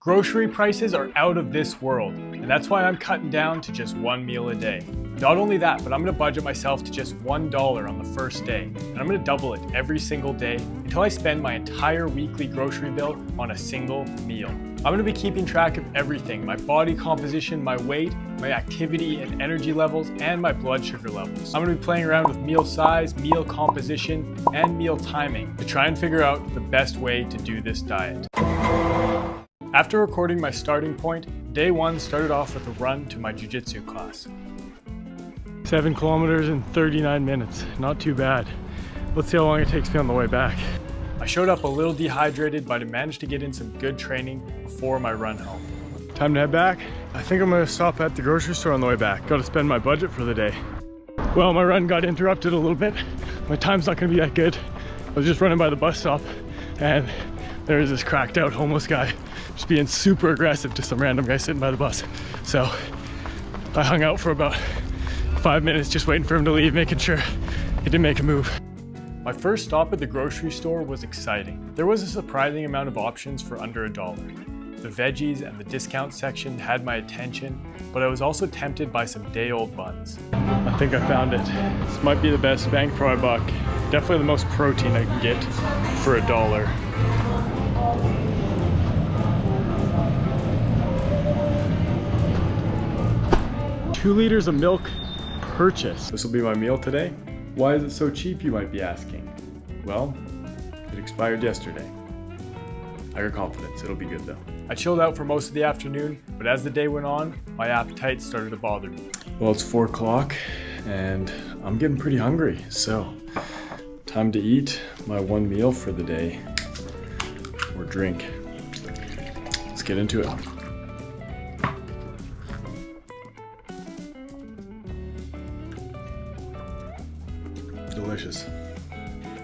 Grocery prices are out of this world, and that's why I'm cutting down to just one meal a day. Not only that, but I'm gonna budget myself to just $1 on the first day, and I'm gonna double it every single day until I spend my entire weekly grocery bill on a single meal. I'm gonna be keeping track of everything: my body composition, my weight, my activity and energy levels, and my blood sugar levels. I'm gonna be playing around with meal size, meal composition, and meal timing to try and figure out the best way to do this diet. After recording my starting point, day one started off with a run to my jiu-jitsu class. 7 kilometers in 39 minutes, not too bad. Let's see how long it takes me on the way back. I showed up a little dehydrated, but I managed to get in some good training before my run home. Time to head back. I think I'm gonna stop at the grocery store on the way back. Gotta spend my budget for the day. Well, my run got interrupted a little bit. My time's not gonna be that good. I was just running by the bus stop and there was this cracked out homeless guy just being super aggressive to some random guy sitting by the bus. So I hung out for about 5 minutes just waiting for him to leave, making sure he didn't make a move. My first stop at the grocery store was exciting. There was a surprising amount of options for under $1. The veggies and the discount section had my attention, but I was also tempted by some day-old buns. I think I found it. This might be the best bang for my buck. Definitely the most protein I can get for $1. 2 liters of milk purchase. This will be my meal today. Why is it so cheap, you might be asking? Well, it expired yesterday. I got confidence, it'll be good though. I chilled out for most of the afternoon, but as the day went on, my appetite started to bother me. Well, it's 4 o'clock and I'm getting pretty hungry, so time to eat my one meal for the day, or drink. Let's get into it. Delicious.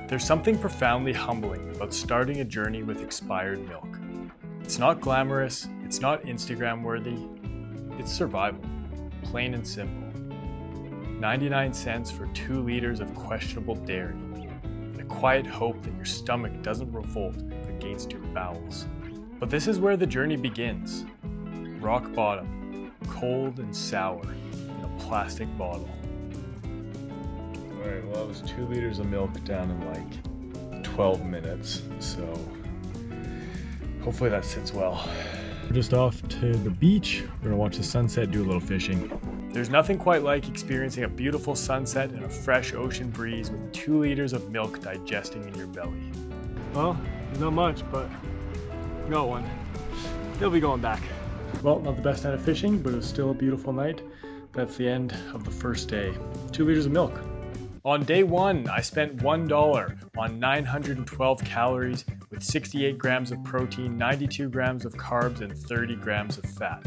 There's something profoundly humbling about starting a journey with expired milk. It's not glamorous, it's not Instagram worthy, it's survival, plain and simple. 99 cents for 2 liters of questionable dairy, and a quiet hope that your stomach doesn't revolt against your bowels. But this is where the journey begins. Rock bottom, cold and sour, in a plastic bottle. Alright, well, that was 2 liters of milk down in like 12 minutes, so hopefully that sits well. We're just off to the beach. We're gonna watch the sunset, do a little fishing. There's nothing quite like experiencing a beautiful sunset and a fresh ocean breeze with 2 liters of milk digesting in your belly. Well, not much, but got one. He'll be going back. Well, not the best night of fishing, but it was still a beautiful night. That's the end of the first day. 2 liters of milk. On day one, I spent $1 on 912 calories with 68 grams of protein, 92 grams of carbs, and 30 grams of fat.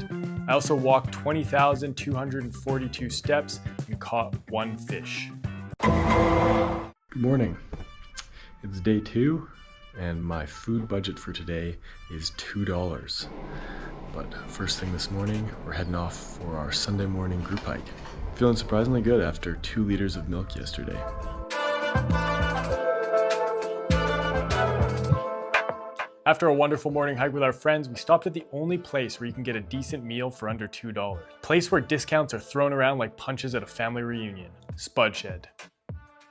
I also walked 20,242 steps and caught 1 fish. Good morning. It's day 2, and my food budget for today is $2. But first thing this morning, we're heading off for our Sunday morning group hike. Feeling surprisingly good after 2 liters of milk yesterday. After a wonderful morning hike with our friends, we stopped at the only place where you can get a decent meal for under $2. A place where discounts are thrown around like punches at a family reunion. Spudshed.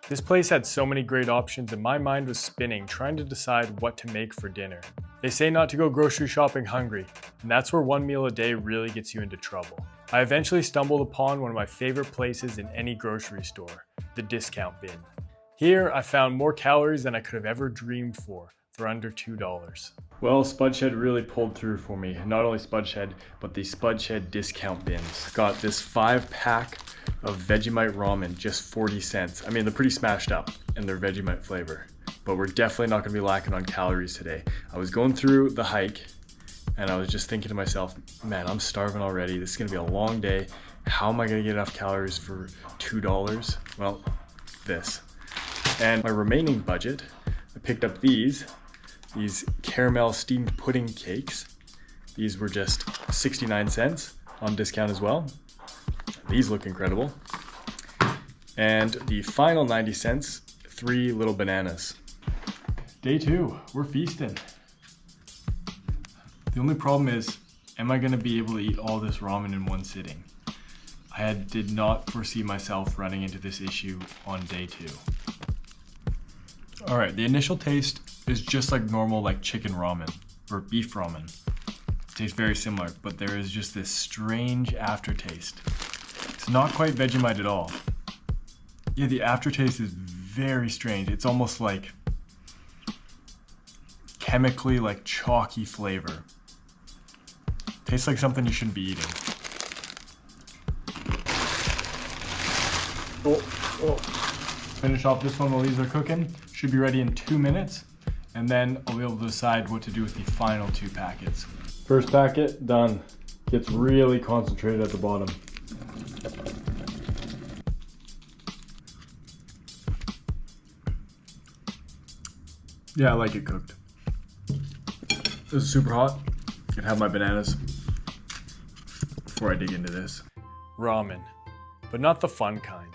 This place had so many great options and my mind was spinning trying to decide what to make for dinner. They say not to go grocery shopping hungry, and that's where one meal a day really gets you into trouble. I eventually stumbled upon one of my favorite places in any grocery store, the discount bin. Here, I found more calories than I could have ever dreamed for under $2. Well, Spudshed really pulled through for me. Not only Spudshed, but the Spudshed discount bins. Got this 5-pack of Vegemite ramen, just 40 cents. I mean, they're pretty smashed up in their Vegemite flavor, but we're definitely not gonna be lacking on calories today. I was going through the hike and I was just thinking to myself, man, I'm starving already. This is gonna be a long day. How am I gonna get enough calories for $2? Well, this. And my remaining budget, I picked up these caramel steamed pudding cakes. These were just 69 cents on discount as well. These look incredible. And the final 90 cents, 3 little bananas. Day 2, we're feasting. The only problem is, am I gonna be able to eat all this ramen in one sitting? I did not foresee myself running into this issue on day 2. All right, the initial taste is just like normal like chicken ramen or beef ramen. It tastes very similar, but there is just this strange aftertaste. It's not quite Vegemite at all. Yeah, the aftertaste is very strange. It's almost like chemically like chalky flavor. Tastes like something you shouldn't be eating. Finish off this one while these are cooking. Should be ready in 2 minutes, and then I'll be able to decide what to do with the final 2 packets. First packet, done. Gets really concentrated at the bottom. Yeah, I like it cooked. This is super hot. I can have my bananas before I dig into this. Ramen, but not the fun kind.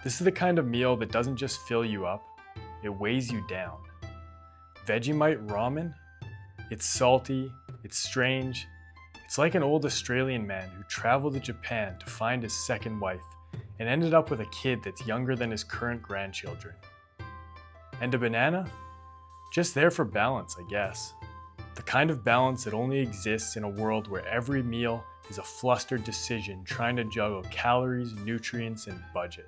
This is the kind of meal that doesn't just fill you up, it weighs you down. Vegemite ramen? It's salty, it's strange. It's like an old Australian man who traveled to Japan to find his second wife and ended up with a kid that's younger than his current grandchildren. And a banana? Just there for balance, I guess. The kind of balance that only exists in a world where every meal is a flustered decision trying to juggle calories, nutrients, and budget.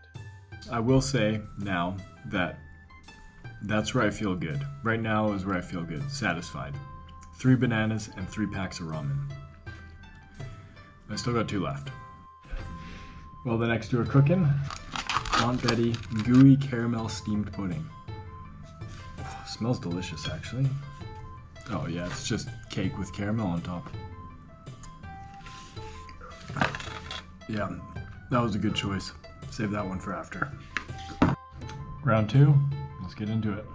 I will say now that that's where I feel good. Right now is where I feel good, satisfied. 3 bananas and 3 packs of ramen. I still got 2 left. Well, the next 2 are cooking. Aunt Betty gooey caramel steamed pudding. Oh, smells delicious, actually. Oh yeah, it's just cake with caramel on top. Yeah, that was a good choice. Save that one for after. Round 2, let's get into it.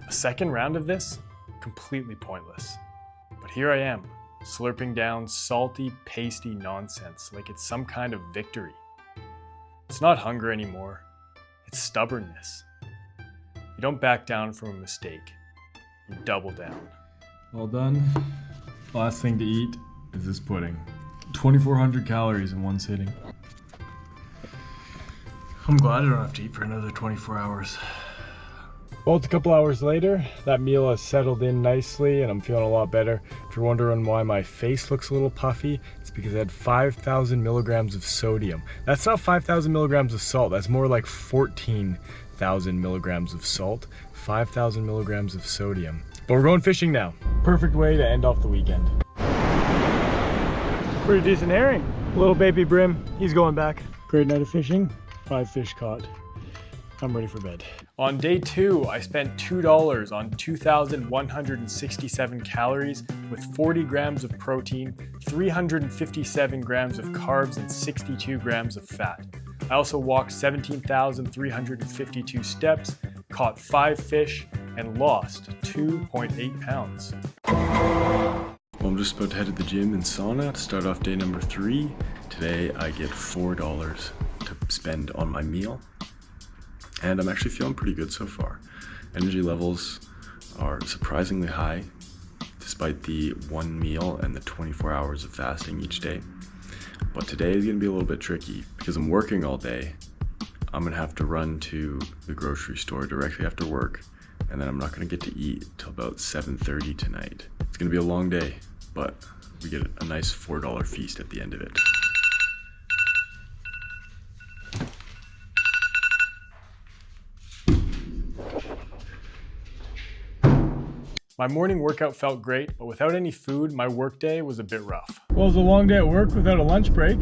A second round of this? Completely pointless. But here I am, slurping down salty, pasty nonsense like it's some kind of victory. It's not hunger anymore, it's stubbornness. You don't back down from a mistake, you double down. All done. Last thing to eat is this pudding. 2,400 calories in one sitting. I'm glad I don't have to eat for another 24 hours. Well, it's a couple hours later. That meal has settled in nicely and I'm feeling a lot better. If you're wondering why my face looks a little puffy, it's because I had 5,000 milligrams of sodium. That's not 5,000 milligrams of salt. That's more like 14,000 milligrams of salt, 5,000 milligrams of sodium. But we're going fishing now. Perfect way to end off the weekend. Pretty decent herring. Little baby brim, he's going back. Great night of fishing, 5 fish caught. I'm ready for bed. On day 2, I spent $2 on 2,167 calories with 40 grams of protein, 357 grams of carbs, and 62 grams of fat. I also walked 17,352 steps, caught 5 fish, and lost 2.8 pounds. Well, I'm just about to head to the gym and sauna to start off day number 3. Today I get $4 to spend on my meal. And I'm actually feeling pretty good so far. Energy levels are surprisingly high, despite the 1 meal and the 24 hours of fasting each day. But today is gonna be a little bit tricky because I'm working all day. I'm gonna have to run to the grocery store directly after work, and then I'm not gonna get to eat till about 7:30 tonight. It's gonna be a long day, but we get a nice $4 feast at the end of it. My morning workout felt great, but without any food, my workday was a bit rough. Well, it was a long day at work without a lunch break,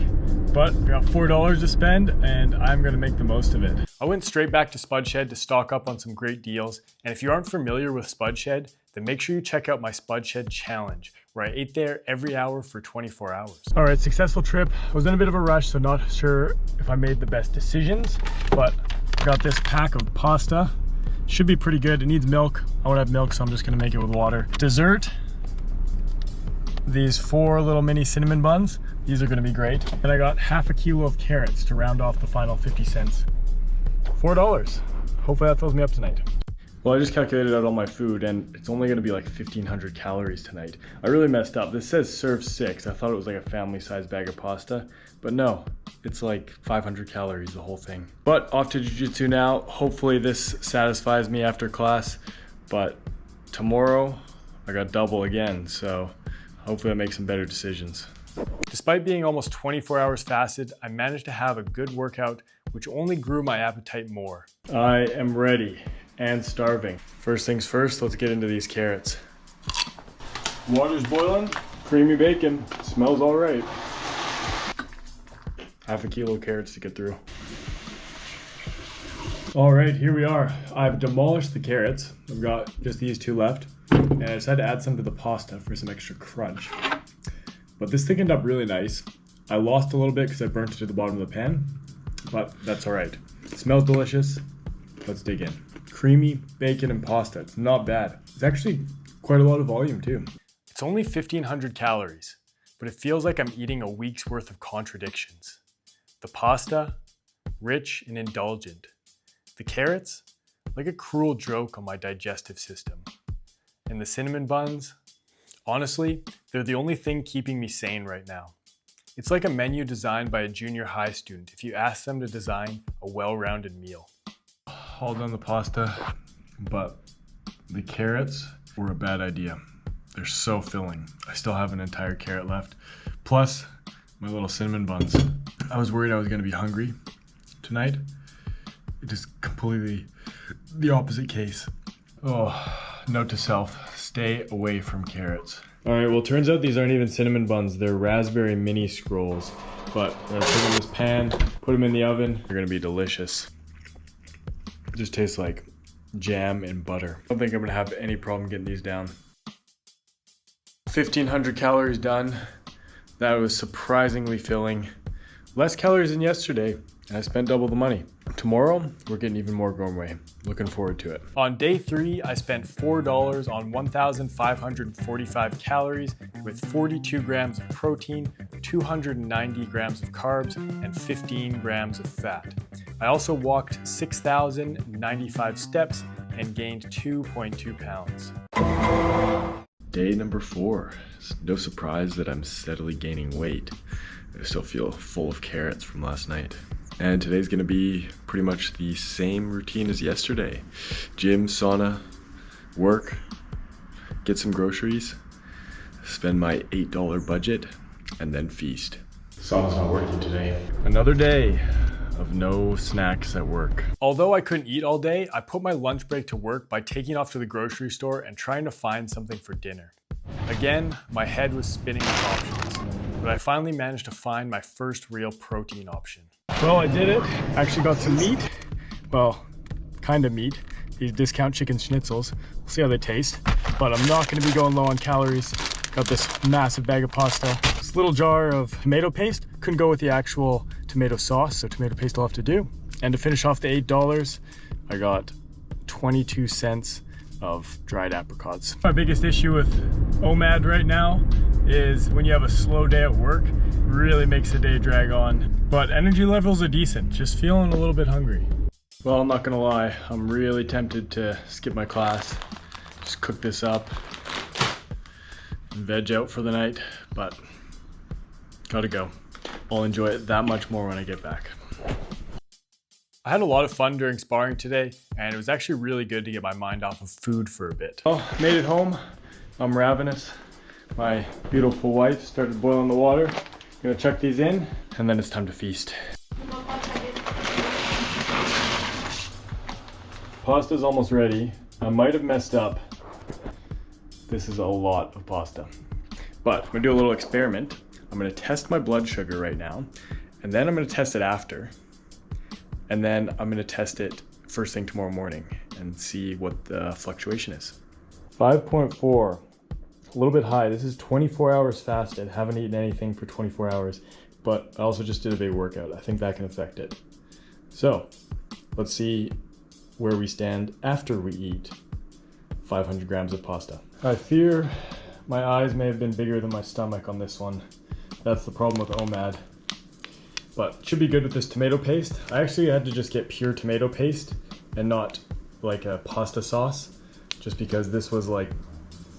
but I got $4 to spend and I'm gonna make the most of it. I went straight back to Spud Shed to stock up on some great deals. And if you aren't familiar with Spud Shed, then make sure you check out my Spud Shed challenge, where I ate there every hour for 24 hours. All right, successful trip. I was in a bit of a rush, so not sure if I made the best decisions, but I got this pack of pasta. Should be pretty good. It needs milk. I won't have milk, so I'm just gonna make it with water. Dessert, these 4 little mini cinnamon buns. These are gonna be great. And I got half a kilo of carrots to round off the final 50 cents. $4. Hopefully that fills me up tonight. Well, I just calculated out all my food and it's only gonna be like 1,500 calories tonight. I really messed up. This says serve 6. I thought it was like a family-sized bag of pasta, but no, it's like 500 calories, the whole thing. But off to jiu-jitsu now. Hopefully this satisfies me after class, but tomorrow I got double again, so hopefully I make some better decisions. Despite being almost 24 hours fasted, I managed to have a good workout, which only grew my appetite more. I am ready and starving. First things first, let's get into these carrots. Water's boiling, creamy bacon, smells all right. Half a kilo of carrots to get through. All right, here we are. I've demolished the carrots. I've got just these 2 left, and I decided to add some to the pasta for some extra crunch. But this thickened up really nice. I lost a little bit because I burnt it to the bottom of the pan, but that's all right. It smells delicious. Let's dig in. Creamy bacon and pasta. It's not bad. It's actually quite a lot of volume too. It's only 1,500 calories, but it feels like I'm eating a week's worth of contradictions. The pasta, rich and indulgent. The carrots, like a cruel joke on my digestive system. And the cinnamon buns, honestly, they're the only thing keeping me sane right now. It's like a menu designed by a junior high student if you ask them to design a well-rounded meal. All done the pasta, but the carrots were a bad idea. They're so filling. I still have an entire carrot left, plus my little cinnamon buns. I was worried I was gonna be hungry tonight. It is completely the opposite case. Oh, note to self, stay away from carrots. All right, well, turns out these aren't even cinnamon buns. They're raspberry mini scrolls. But I'm gonna put them in this pan, put them in the oven. They're gonna be delicious. It just tastes like jam and butter. I don't think I'm gonna have any problem getting these down. 1,500 calories done. That was surprisingly filling. Less calories than yesterday, and I spent double the money. Tomorrow, we're getting even more gourmet. Looking forward to it. On day 3, I spent $4 on 1,545 calories with 42 grams of protein, 290 grams of carbs, and 15 grams of fat. I also walked 6,095 steps and gained 2.2 pounds. Day number 4. It's no surprise that I'm steadily gaining weight. I still feel full of carrots from last night. And today's gonna be pretty much the same routine as yesterday. Gym, sauna, work, get some groceries, spend my $8 budget, and then feast. Sauna's not working today. Another day of no snacks at work. Although I couldn't eat all day, I put my lunch break to work by taking off to the grocery store and trying to find something for dinner. Again, my head was spinning with options, but I finally managed to find my first real protein option. Well, I did it. Actually got some meat. Well, kind of meat. These discount chicken schnitzels. We'll see how they taste, but I'm not gonna be going low on calories. Got this massive bag of pasta. This little jar of tomato paste. Couldn't go with the actual tomato sauce, so tomato paste will have to do. And to finish off the $8, I got 22 cents of dried apricots. My biggest issue with OMAD right now is when you have a slow day at work, it really makes the day drag on. But energy levels are decent, just feeling a little bit hungry. Well, I'm not gonna lie, I'm really tempted to skip my class, just cook this up, and veg out for the night, but gotta go. I'll enjoy it that much more when I get back. I had a lot of fun during sparring today, and it was actually really good to get my mind off of food for a bit. Oh, made it home. I'm ravenous. My beautiful wife started boiling the water. Gonna chuck these in, and then it's time to feast. Pasta's almost ready. I might have messed up. This is a lot of pasta. But I'm gonna do a little experiment. I'm gonna test my blood sugar right now, and then I'm gonna test it after. And then I'm gonna test it first thing tomorrow morning and see what the fluctuation is. 5.4, a little bit high. This is 24 hours fasted. Haven't eaten anything for 24 hours, but I also just did a big workout. I think that can affect it. So let's see where we stand after we eat 500 grams of pasta. I fear my eyes may have been bigger than my stomach on this one. That's the problem with OMAD. But should be good with this tomato paste. I actually had to just get pure tomato paste and not like a pasta sauce, just because this was like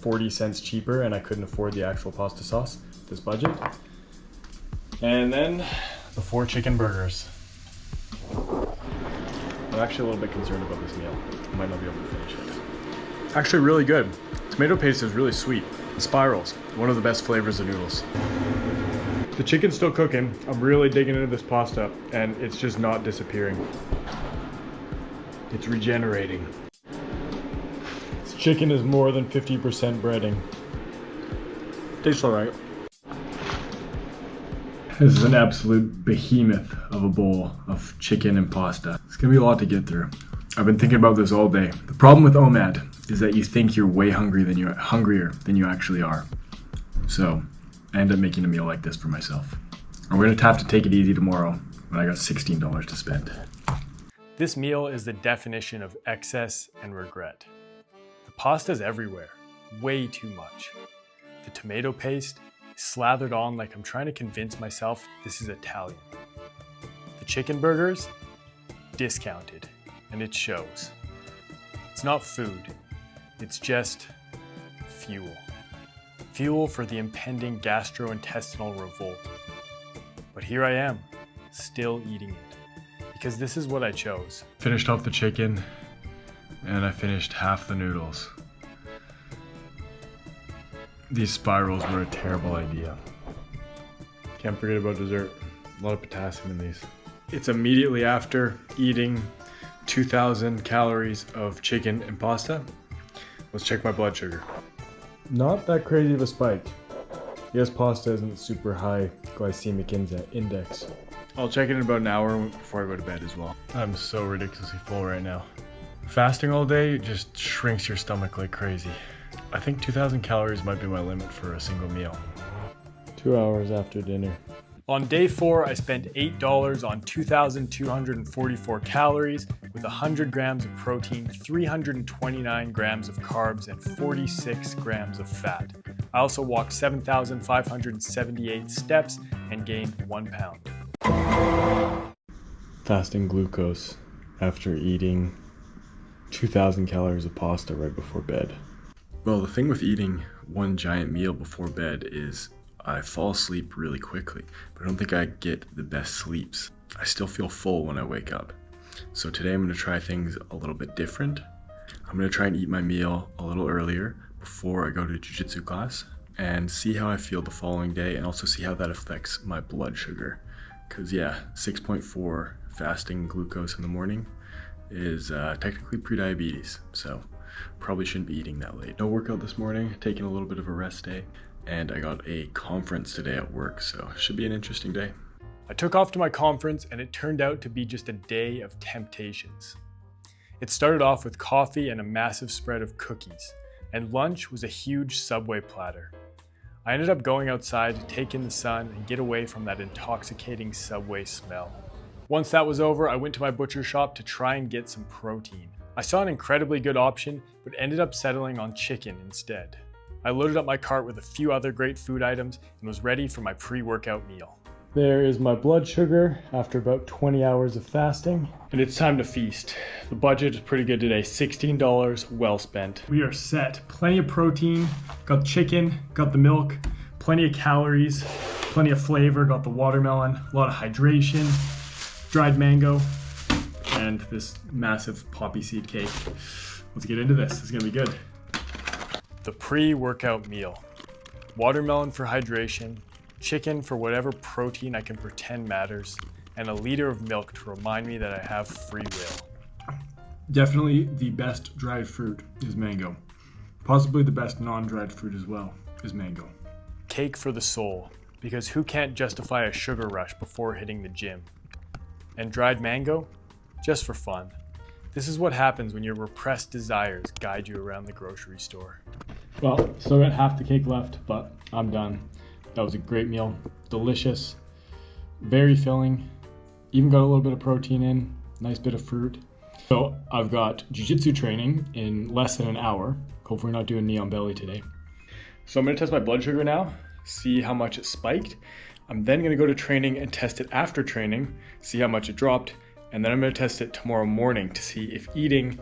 40 cents cheaper and I couldn't afford the actual pasta sauce with this budget. And then the 4 chicken burgers. I'm actually a little bit concerned about this meal. I might not be able to finish it. Actually really good. Tomato paste is really sweet. Spirals, one of the best flavors of noodles. The chicken's still cooking. I'm really digging into this pasta and it's just not disappearing. It's regenerating. This chicken is more than 50% breading. Tastes alright. This is an absolute behemoth of a bowl of chicken and pasta. It's gonna be a lot to get through. I've been thinking about this all day. The problem with OMAD is that you think you're way hungrier than you actually are. So I end up making a meal like this for myself. I'm gonna have to take it easy tomorrow when I got $16 to spend. This meal is the definition of excess and regret. The pasta's everywhere, way too much. The tomato paste is slathered on like I'm trying to convince myself this is Italian. The chicken burgers, discounted, and it shows. It's not food, it's just fuel. Fuel for the impending gastrointestinal revolt. But here I am, still eating it, because this is what I chose. Finished off the chicken, and I finished half the noodles. These spirals were a terrible idea. Can't forget about dessert. A lot of potassium in these. It's immediately after eating 2,000 calories of chicken and pasta. Let's check my blood sugar. Not that crazy of a spike. Yes, pasta isn't super high glycemic index. I'll check it in about an hour before I go to bed as well. I'm so ridiculously full right now. Fasting all day just shrinks your stomach like crazy. I think 2,000 calories might be my limit for a single meal. 2 hours after dinner. On day 4, I spent $8 on 2,244 calories with 100 grams of protein, 329 grams of carbs, and 46 grams of fat. I also walked 7,578 steps and gained 1 pound. Fasting glucose after eating 2,000 calories of pasta right before bed. Well, the thing with eating one giant meal before bed is I fall asleep really quickly, but I don't think I get the best sleeps. I still feel full when I wake up. So today I'm going to try things a little bit different. I'm going to try and eat my meal a little earlier before I go to jiu-jitsu class and see how I feel the following day, and also see how that affects my blood sugar. Because yeah, 6.4 fasting glucose in the morning is technically pre-diabetes, so probably shouldn't be eating that late. No workout this morning, taking a little bit of a rest day. And I got a conference today at work, so it should be an interesting day. I took off to my conference and it turned out to be just a day of temptations. It started off with coffee and a massive spread of cookies, and lunch was a huge Subway platter. I ended up going outside to take in the sun and get away from that intoxicating Subway smell. Once that was over, I went to my butcher shop to try and get some protein. I saw an incredibly good option, but ended up settling on chicken instead. I loaded up my cart with a few other great food items and was ready for my pre-workout meal. There is my blood sugar after about 20 hours of fasting. And it's time to feast. The budget is pretty good today, $16 well spent. We are set, plenty of protein, got the chicken, got the milk, plenty of calories, plenty of flavor, got the watermelon, a lot of hydration, dried mango, and this massive poppy seed cake. Let's get into this, it's gonna be good. The pre-workout meal. Watermelon for hydration, chicken for whatever protein I can pretend matters, and a liter of milk to remind me that I have free will. Definitely the best dried fruit is mango. Possibly the best non-dried fruit as well is mango. Cake for the soul, because who can't justify a sugar rush before hitting the gym? And dried mango? Just for fun. This is what happens when your repressed desires guide you around the grocery store. Well, still got half the cake left, but I'm done. That was a great meal, delicious, very filling, even got a little bit of protein in, nice bit of fruit. So I've got jiu-jitsu training in less than an hour. Hopefully we're not doing knee on belly today. So I'm gonna test my blood sugar now, see how much it spiked. I'm then gonna go to training and test it after training, see how much it dropped, and then I'm gonna test it tomorrow morning to see if eating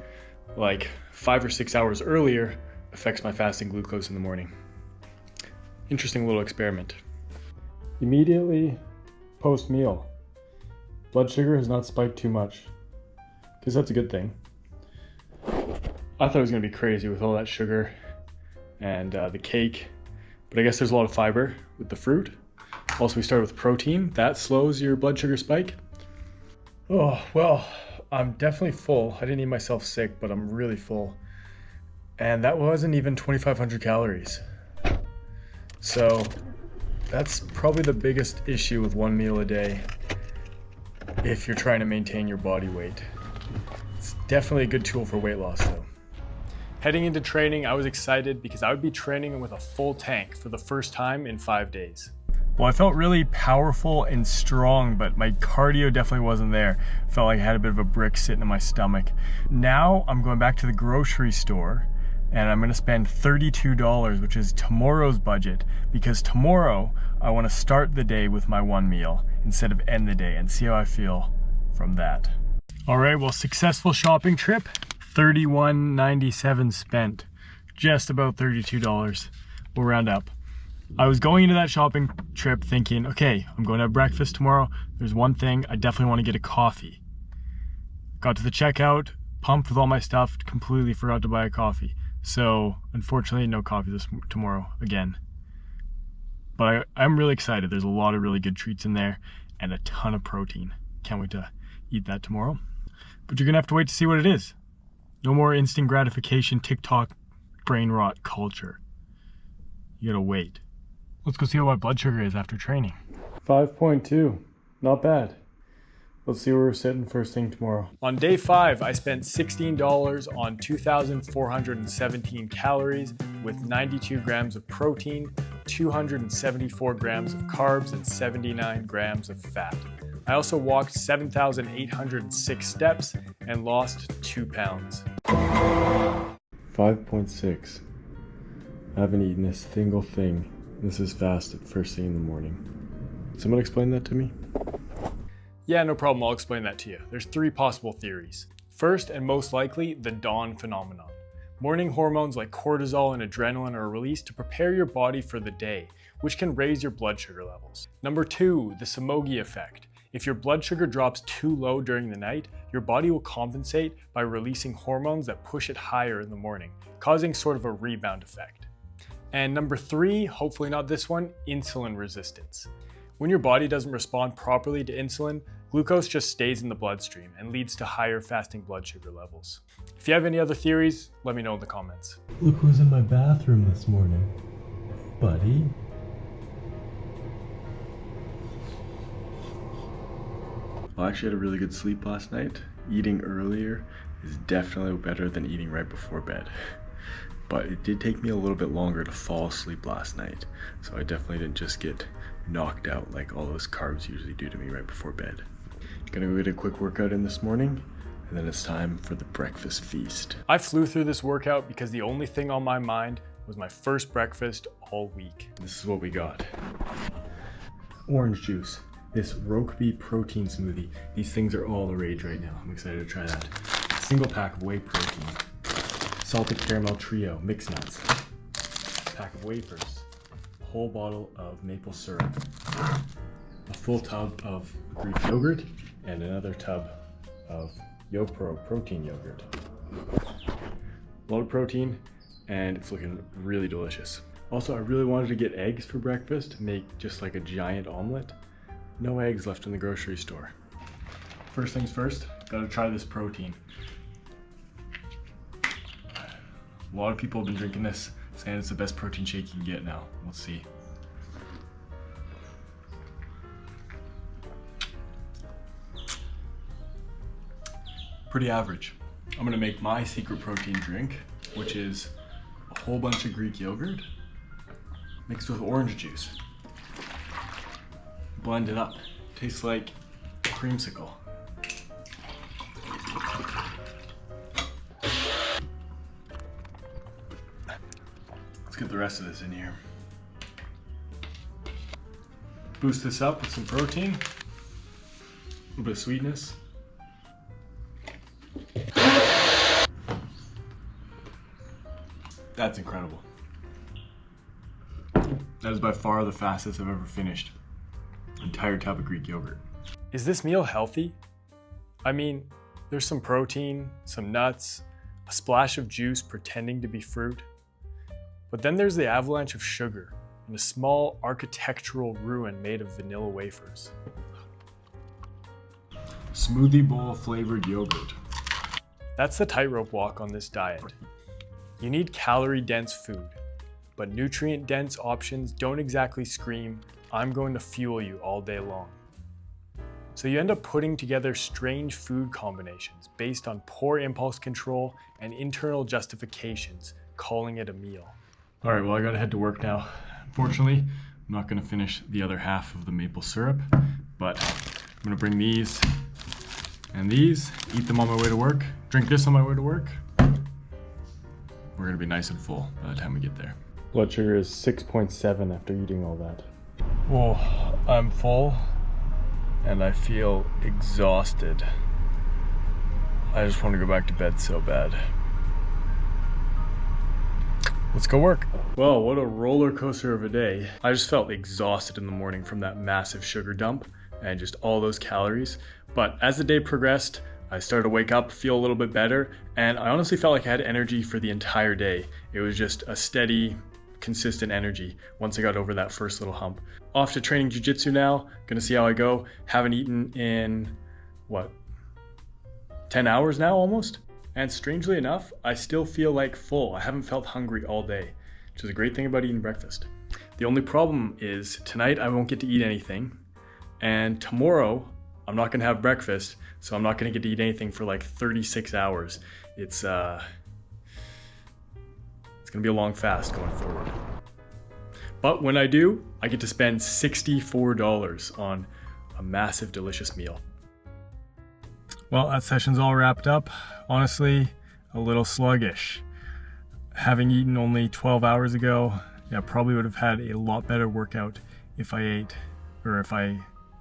like 5 or 6 hours earlier affects my fasting glucose in the morning. Interesting little experiment. Immediately post-meal, blood sugar has not spiked too much, because that's a good thing. I thought it was going to be crazy with all that sugar and the cake, but I guess there's a lot of fiber with the fruit. Also, we started with protein. That slows your blood sugar spike. Oh, well, I'm definitely full. I didn't eat myself sick, but I'm really full. And that wasn't even 2,500 calories. So that's probably the biggest issue with one meal a day if you're trying to maintain your body weight. It's definitely a good tool for weight loss though. Heading into training, I was excited because I would be training with a full tank for the first time in 5 days. Well, I felt really powerful and strong, but my cardio definitely wasn't there. Felt like I had a bit of a brick sitting in my stomach. Now I'm going back to the grocery store and I'm gonna spend $32, which is tomorrow's budget, because tomorrow I wanna start the day with my one meal instead of end the day and see how I feel from that. All right, well, successful shopping trip, $31.97 spent, just about $32. We'll round up. I was going into that shopping trip thinking, okay, I'm going to have breakfast tomorrow. There's one thing, I definitely want to get a coffee. Got to the checkout, pumped with all my stuff, completely forgot to buy a coffee. So unfortunately, no coffee tomorrow again. But I'm really excited. There's a lot of really good treats in there and a ton of protein. Can't wait to eat that tomorrow. But you're gonna have to wait to see what it is. No more instant gratification, TikTok, brain rot culture. You gotta wait. Let's go see what my blood sugar is after training. 5.2, not bad. Let's see where we're sitting first thing tomorrow. On day 5, I spent $16 on 2,417 calories with 92 grams of protein, 274 grams of carbs, and 79 grams of fat. I also walked 7,806 steps and lost 2 pounds. 5.6. I haven't eaten a single thing. This is fasted first thing in the morning. Someone explain that to me? Yeah, no problem. I'll explain that to you. There's 3 possible theories. First, and most likely, the dawn phenomenon. Morning hormones like cortisol and adrenaline are released to prepare your body for the day, which can raise your blood sugar levels. Number 2, the Somogi effect. If your blood sugar drops too low during the night, your body will compensate by releasing hormones that push it higher in the morning, causing sort of a rebound effect. And number 3, hopefully not this one, insulin resistance. When your body doesn't respond properly to insulin, glucose just stays in the bloodstream and leads to higher fasting blood sugar levels. If you have any other theories, let me know in the comments. Look who's in my bathroom this morning, buddy. I actually had a really good sleep last night. Eating earlier is definitely better than eating right before bed. But it did take me a little bit longer to fall asleep last night, so I definitely didn't just get knocked out like all those carbs usually do to me right before bed. Gonna go get a quick workout in this morning, and then it's time for the breakfast feast. I flew through this workout because the only thing on my mind was my first breakfast all week. This is what we got. Orange juice, this Rokeby protein smoothie. These things are all the rage right now. I'm excited to try that. A single pack of whey protein. Salted caramel trio, mixed nuts. Pack of wafers. A whole bottle of maple syrup. A full tub of Greek yogurt, and another tub of YoPro protein yogurt. A lot of protein, and it's looking really delicious. Also, I really wanted to get eggs for breakfast, make just like a giant omelet. No eggs left in the grocery store. First things first, gotta try this protein. A lot of people have been drinking this, saying it's the best protein shake you can get now. Let's see. Pretty average. I'm gonna make my secret protein drink, which is a whole bunch of Greek yogurt mixed with orange juice. Blend it up. Tastes like a creamsicle. Let's get the rest of this in here. Boost this up with some protein, a little bit of sweetness. That's incredible. That is by far the fastest I've ever finished an entire tub of Greek yogurt. Is this meal healthy? I mean, there's some protein, some nuts, a splash of juice pretending to be fruit. But then there's the avalanche of sugar and a small architectural ruin made of vanilla wafers. Smoothie bowl flavored yogurt. That's the tightrope walk on this diet. You need calorie-dense food, but nutrient-dense options don't exactly scream, "I'm going to fuel you all day long." So you end up putting together strange food combinations based on poor impulse control and internal justifications, calling it a meal. All right, well, I gotta head to work now. Unfortunately, I'm not gonna finish the other half of the maple syrup, but I'm gonna bring these and these, eat them on my way to work, drink this on my way to work. We're gonna be nice and full by the time we get there. Blood sugar is 6.7 after eating all that. Oh, I'm full and I feel exhausted. I just want to go back to bed so bad. Let's go work. Well, what a roller coaster of a day. I just felt exhausted in the morning from that massive sugar dump and just all those calories. But as the day progressed, I started to wake up, feel a little bit better, and I honestly felt like I had energy for the entire day. It was just a steady, consistent energy once I got over that first little hump. Off to training jiu-jitsu now, gonna see how I go. Haven't eaten in, 10 hours now almost? And strangely enough, I still feel like full. I haven't felt hungry all day, which is a great thing about eating breakfast. The only problem is tonight I won't get to eat anything, and tomorrow I'm not gonna have breakfast, so I'm not gonna get to eat anything for like 36 hours. It's gonna be a long fast going forward. But when I do, I get to spend $64 on a massive, delicious meal. Well, that session's all wrapped up. Honestly, a little sluggish. Having eaten only 12 hours ago, yeah, probably would have had a lot better workout if I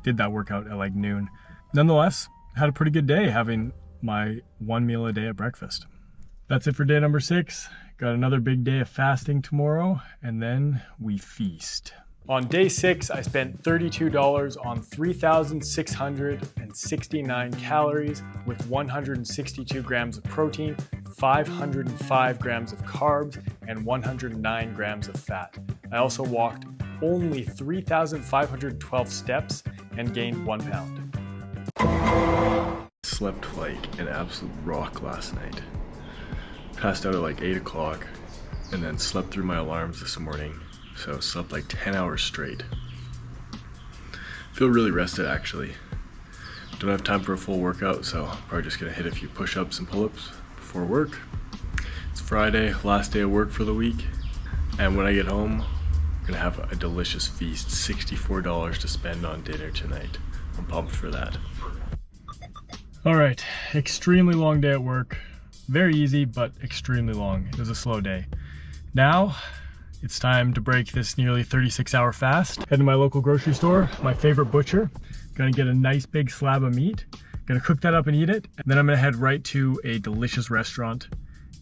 did that workout at like noon. Nonetheless, had a pretty good day having my one meal a day at breakfast. That's it for day number 6. Got another big day of fasting tomorrow, and then we feast. On day 6, I spent $32 on 3,669 calories with 162 grams of protein, 505 grams of carbs, and 109 grams of fat. I also walked only 3,512 steps and gained 1 pound. Slept like an absolute rock last night. Passed out at like 8 o'clock and then slept through my alarms this morning. So slept like 10 hours straight. Feel really rested actually. Don't have time for a full workout, so I'm probably just gonna hit a few push-ups and pull-ups before work. It's Friday, last day of work for the week. And when I get home, I'm gonna have a delicious feast. $64 to spend on dinner tonight. I'm pumped for that. All right, extremely long day at work. Very easy, but extremely long. It was a slow day. Now, it's time to break this nearly 36-hour fast. Head to my local grocery store, my favorite butcher. Gonna get a nice big slab of meat. Gonna cook that up and eat it. And then I'm gonna head right to a delicious restaurant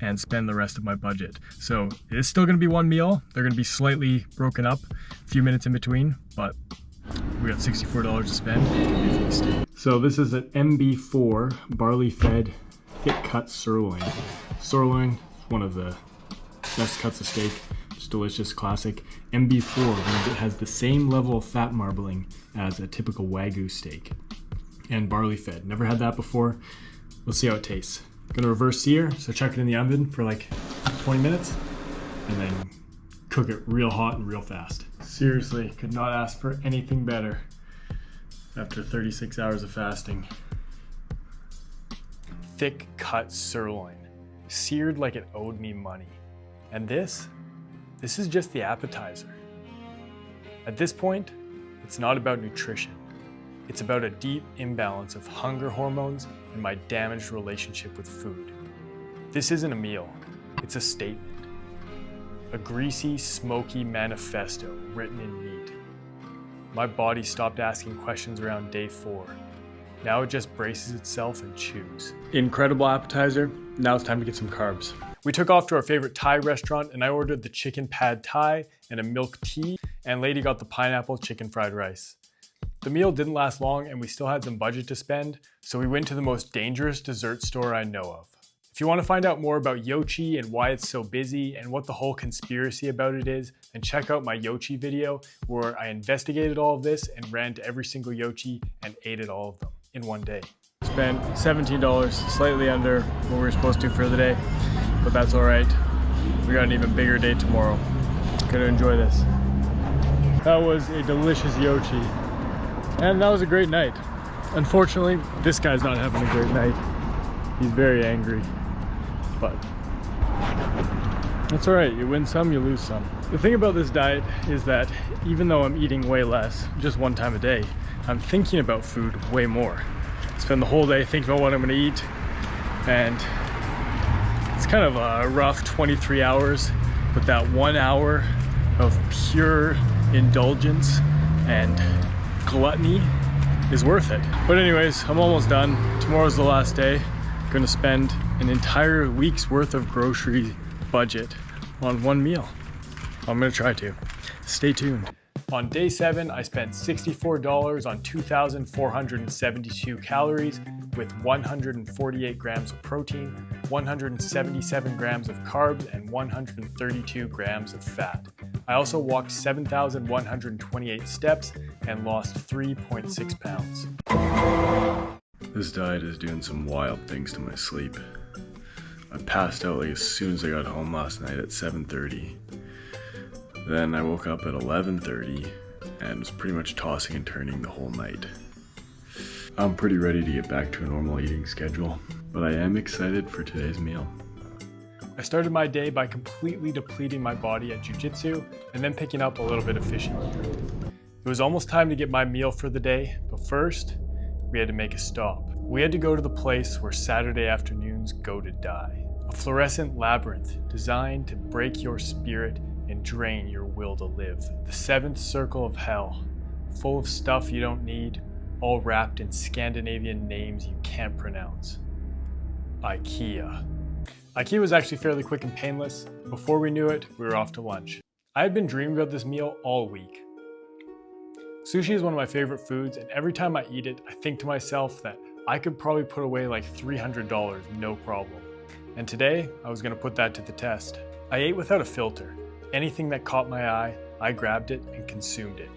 and spend the rest of my budget. So it is still gonna be one meal. They're gonna be slightly broken up, a few minutes in between, but we got $64 to spend. So this is an MB4 barley-fed thick cut sirloin. Sirloin, one of the best cuts of steak. It's delicious, classic. MB4 means it has the same level of fat marbling as a typical Wagyu steak. And barley fed. Never had that before. Let's see how it tastes. Gonna reverse sear, so chuck it in the oven for like 20 minutes and then cook it real hot and real fast. Seriously, could not ask for anything better after 36 hours of fasting. Thick cut sirloin, seared like it owed me money. And this is just the appetizer. At this point, it's not about nutrition. It's about a deep imbalance of hunger hormones and my damaged relationship with food. This isn't a meal, it's a statement. A greasy, smoky manifesto written in meat. My body stopped asking questions around day 4. Now it just braces itself and chews. Incredible appetizer. Now it's time to get some carbs. We took off to our favorite Thai restaurant and I ordered the chicken pad Thai and a milk tea, and Lady got the pineapple chicken fried rice. The meal didn't last long and we still had some budget to spend, so we went to the most dangerous dessert store I know of. If you want to find out more about Yochi and why it's so busy and what the whole conspiracy about it is, then check out my Yochi video where I investigated all of this and ran to every single Yochi and ate at all of them in one day. Spent $17, slightly under what we were supposed to for the day, but that's all right. We got an even bigger day tomorrow. Gonna enjoy this. That was a delicious Yochi. And that was a great night. Unfortunately, this guy's not having a great night. He's very angry, but that's all right. You win some, you lose some. The thing about this diet is that even though I'm eating way less, just one time a day, I'm thinking about food way more. I spend the whole day thinking about what I'm gonna eat, and it's kind of a rough 23 hours, but that 1 hour of pure indulgence and gluttony is worth it. But anyways, I'm almost done. Tomorrow's the last day. I'm gonna spend an entire week's worth of grocery budget on one meal. I'm gonna try to. Stay tuned. On day 7, I spent $64 on 2,472 calories with 148 grams of protein, 177 grams of carbs, and 132 grams of fat. I also walked 7,128 steps and lost 3.6 pounds. This diet is doing some wild things to my sleep. I passed out like as soon as I got home last night at 7:30. Then I woke up at 11:30 and was pretty much tossing and turning the whole night. I'm pretty ready to get back to a normal eating schedule, but I am excited for today's meal. I started my day by completely depleting my body at jiu-jitsu and then picking up a little bit of fishing. It was almost time to get my meal for the day, but first, we had to make a stop. We had to go to the place where Saturday afternoons go to die. A fluorescent labyrinth designed to break your spirit and drain your will to live. The seventh circle of hell, full of stuff you don't need, all wrapped in Scandinavian names you can't pronounce. IKEA. IKEA was actually fairly quick and painless. Before we knew it, we were off to lunch. I had been dreaming about this meal all week. Sushi is one of my favorite foods, and every time I eat it, I think to myself that I could probably put away like $300, no problem. And today, I was gonna put that to the test. I ate without a filter. Anything that caught my eye, I grabbed it and consumed it.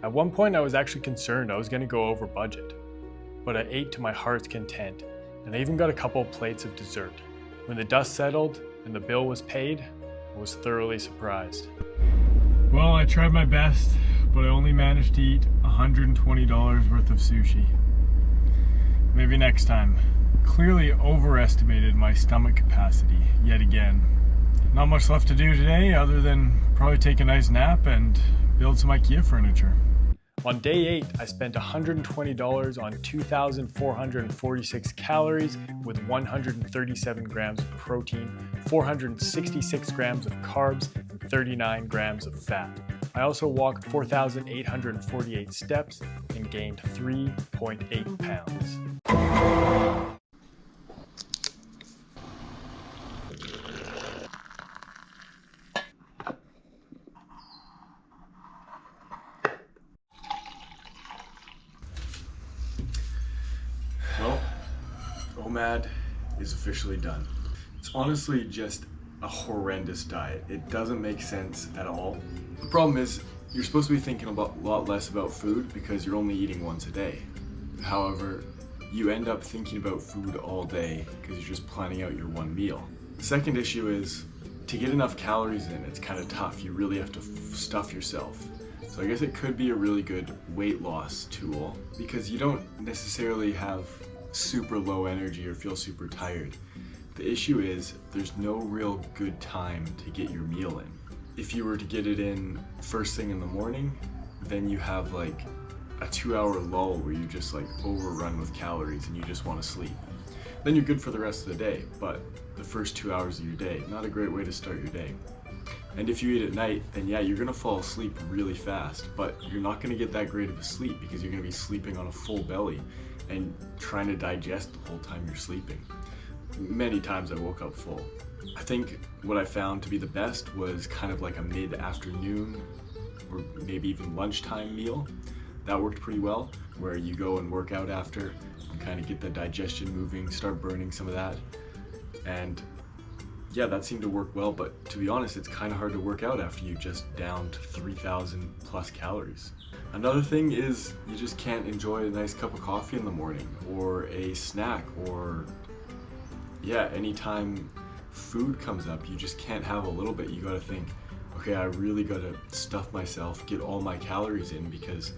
At one point, I was actually concerned I was gonna go over budget, but I ate to my heart's content, and I even got a couple of plates of dessert. When the dust settled and the bill was paid, I was thoroughly surprised. Well, I tried my best, but I only managed to eat $120 worth of sushi. Maybe next time. Clearly overestimated my stomach capacity yet again. Not much left to do today other than probably take a nice nap and build some IKEA furniture. On day 8, I spent $120 on 2,446 calories with 137 grams of protein, 466 grams of carbs, and 39 grams of fat. I also walked 4,848 steps and gained 3.8 pounds. Well, OMAD is officially done. It's honestly just a horrendous diet. It doesn't make sense at all. The problem is you're supposed to be thinking a lot less about food because you're only eating once a day. However, you end up thinking about food all day because you're just planning out your one meal. The second issue is to get enough calories in, it's kind of tough. You really have to stuff yourself. So I guess it could be a really good weight loss tool because you don't necessarily have super low energy or feel super tired. The issue is there's no real good time to get your meal in. If you were to get it in first thing in the morning, then you have like a 2-hour lull where you just like overrun with calories and you just want to sleep. Then you're good for the rest of the day, but the first 2 hours of your day, not a great way to start your day. And if you eat at night, then yeah, you're gonna fall asleep really fast, but you're not gonna get that great of a sleep because you're gonna be sleeping on a full belly and trying to digest the whole time you're sleeping. many times I woke up full. I think what I found to be the best was kind of like a mid-afternoon or maybe even lunchtime meal. That worked pretty well, where you go and work out after and kind of get the digestion moving, start burning some of that. And yeah, that seemed to work well, but to be honest, it's kind of hard to work out after you just downed 3,000 plus calories. Another thing is you just can't enjoy a nice cup of coffee in the morning or a snack, or yeah, anytime food comes up, you just can't have a little bit. You gotta think, okay, I really gotta stuff myself, get all my calories in, because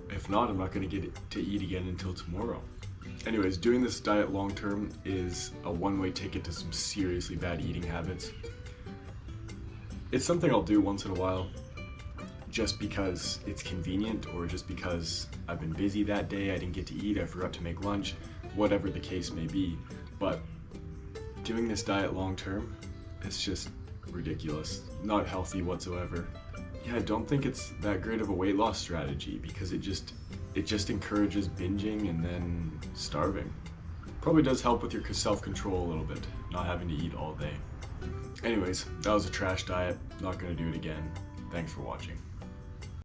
if not, I'm not gonna get to eat again until tomorrow. Anyways, doing this diet long term is a one-way ticket to some seriously bad eating habits. It's something I'll do once in a while, just because it's convenient, or just because I've been busy that day, I didn't get to eat, I forgot to make lunch, whatever the case may be. But doing this diet long term, it's just ridiculous, not healthy whatsoever. Yeah, I don't think it's that great of a weight loss strategy, because it just encourages binging and then starving. Probably does help with your self-control a little bit, not having to eat all day. Anyways, that was a trash diet, not gonna do it again. Thanks for watching.